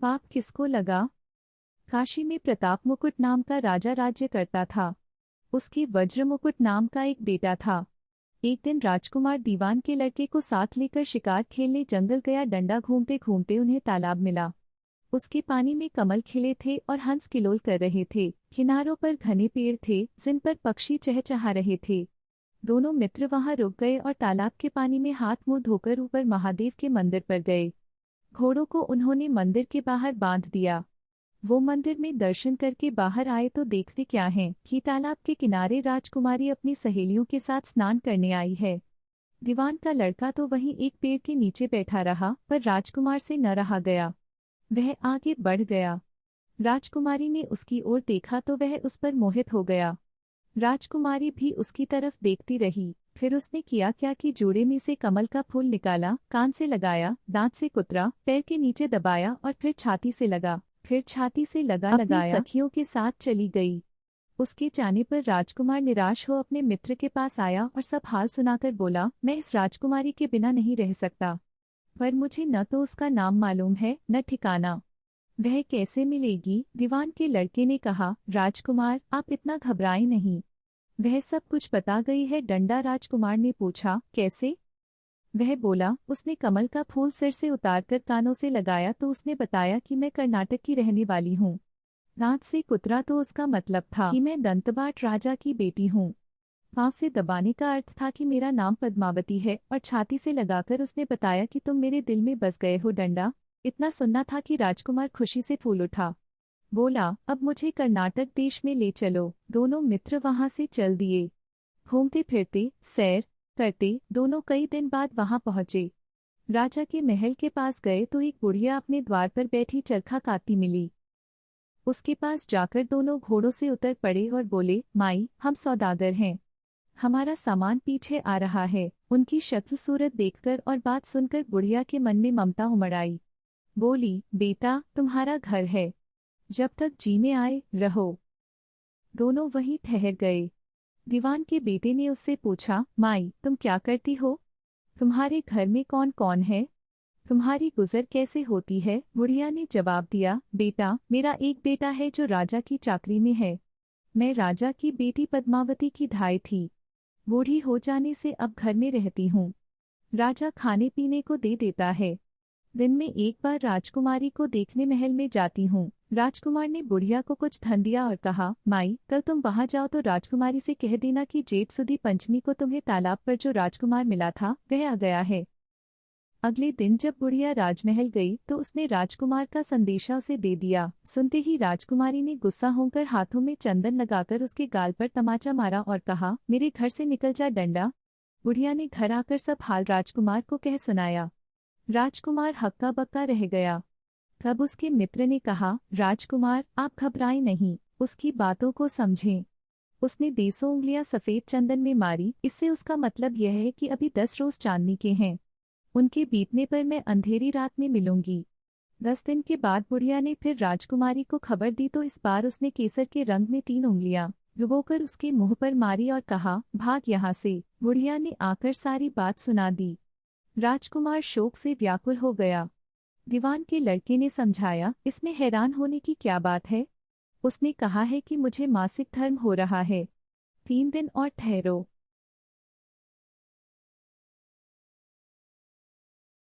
पाप किसको लगा। काशी में प्रताप मुकुट नाम का राजा राज्य करता था। उसके वज्र मुकुट नाम का एक बेटा था। एक दिन राजकुमार दीवान के लड़के को साथ लेकर शिकार खेलने जंगल गया। डंडा घूमते घूमते उन्हें तालाब मिला। उसके पानी में कमल खिले थे और हंस किलोल कर रहे थे। किनारों पर घने पेड़ थे जिन पर पक्षी चहचहा रहे थे। दोनों मित्र वहां रुक गए और तालाब के पानी में हाथ मुंह धोकर ऊपर महादेव के मंदिर पर गए। घोड़ों को उन्होंने मंदिर के बाहर बांध दिया। वो मंदिर में दर्शन करके बाहर आए तो देखते क्या है कि तालाब के किनारे राजकुमारी अपनी सहेलियों के साथ स्नान करने आई है। दीवान का लड़का तो वहीं एक पेड़ के नीचे बैठा रहा, पर राजकुमार से न रहा गया। वह आगे बढ़ गया। राजकुमारी ने उसकी ओर देखा तो वह उस पर मोहित हो गया। राजकुमारी भी उसकी तरफ देखती रही। फिर उसने किया क्या कि जूड़े में से कमल का फूल निकाला, कान से लगाया, दांत से कुतरा, पैर के नीचे दबाया और फिर छाती से लगा, फिर छाती से लगाया, सखियों के साथ चली गई। उसके जाने पर राजकुमार निराश हो अपने मित्र के पास आया और सब हाल सुनाकर बोला, मैं इस राजकुमारी के बिना नहीं रह सकता, पर मुझे न तो उसका नाम मालूम है न ठिकाना। वह कैसे मिलेगी। दीवान के लड़के ने कहा, राजकुमार आप इतना घबराएं नहीं, वह सब कुछ बता गई है। डंडा राजकुमार ने पूछा, कैसे। वह बोला, उसने कमल का फूल सिर से उतारकर कानों से लगाया तो उसने बताया कि मैं कर्नाटक की रहने वाली हूँ। दांत से कुतरा तो उसका मतलब था कि मैं दंतबाट राजा की बेटी हूँ। पाँव से दबाने का अर्थ था कि मेरा नाम पद्मावती है, और छाती से लगाकर उसने बताया कि तुम मेरे दिल में बस गए हो। डंडा इतना सुनना था कि राजकुमार खुशी से फूल उठा। बोला, अब मुझे कर्नाटक देश में ले चलो। दोनों मित्र वहां से चल दिए। घूमते फिरते सैर करते दोनों कई दिन बाद वहां पहुंचे। राजा के महल के पास गए तो एक बुढ़िया अपने द्वार पर बैठी चरखा काटती मिली। उसके पास जाकर दोनों घोड़ों से उतर पड़े और बोले, माई हम सौदागर हैं, हमारा सामान पीछे आ रहा है। उनकी शक्ल सूरत देखकर और बात सुनकर बुढ़िया के मन में ममता उमड़ आई। बोली, बेटा तुम्हारा घर है, जब तक जी में आए रहो। दोनों वहीं ठहर गए। दीवान के बेटे ने उससे पूछा, माई तुम क्या करती हो, तुम्हारे घर में कौन कौन है, तुम्हारी गुजर कैसे होती है। बुढ़िया ने जवाब दिया, बेटा मेरा एक बेटा है जो राजा की चाकरी में है। मैं राजा की बेटी पद्मावती की धाई थी। बूढ़ी हो जाने से अब घर में रहती हूँ। राजा खाने पीने को दे देता है। दिन में एक बार राजकुमारी को देखने महल में जाती हूँ। राजकुमार ने बुढ़िया को कुछ धन दिया और कहा, माई कल तुम वहां जाओ तो राजकुमारी से कह देना कि जेठ सुदी पंचमी को तुम्हें तालाब पर जो राजकुमार मिला था वह आ गया है। अगले दिन जब बुढ़िया राजमहल गई तो उसने राजकुमार का संदेशा उसे दे दिया। सुनते ही राजकुमारी ने गुस्सा होकर हाथों में चंदन लगाकर उसके गाल पर तमाचा मारा और कहा, मेरे घर से निकल जा डंडा। बुढ़िया ने घर आकर सब हाल राजकुमार को कह सुनाया। राजकुमार हक्का बक्का रह गया। तब उसके मित्र ने कहा, राजकुमार आप घबराएं नहीं, उसकी बातों को समझें। उसने 10 उंगलियां सफेद चंदन में मारी, इससे उसका मतलब यह है कि अभी 10 रोज चांदनी के हैं। उनके बीतने पर मैं अंधेरी रात में मिलूंगी। 10 दिन के बाद बुढ़िया ने फिर राजकुमारी को खबर दी तो इस बार उसने केसर के रंग में 3 उंगलियां डुबोकर उसके मुंह पर मारी और कहा, भाग यहाँ से। बुढ़िया ने आकर सारी बात सुना दी। राजकुमार शोक से व्याकुल हो गया। दीवान के लड़के ने समझाया, इसमें हैरान होने की क्या बात है। उसने कहा है कि मुझे मासिक धर्म हो रहा है, 3 दिन और ठहरो।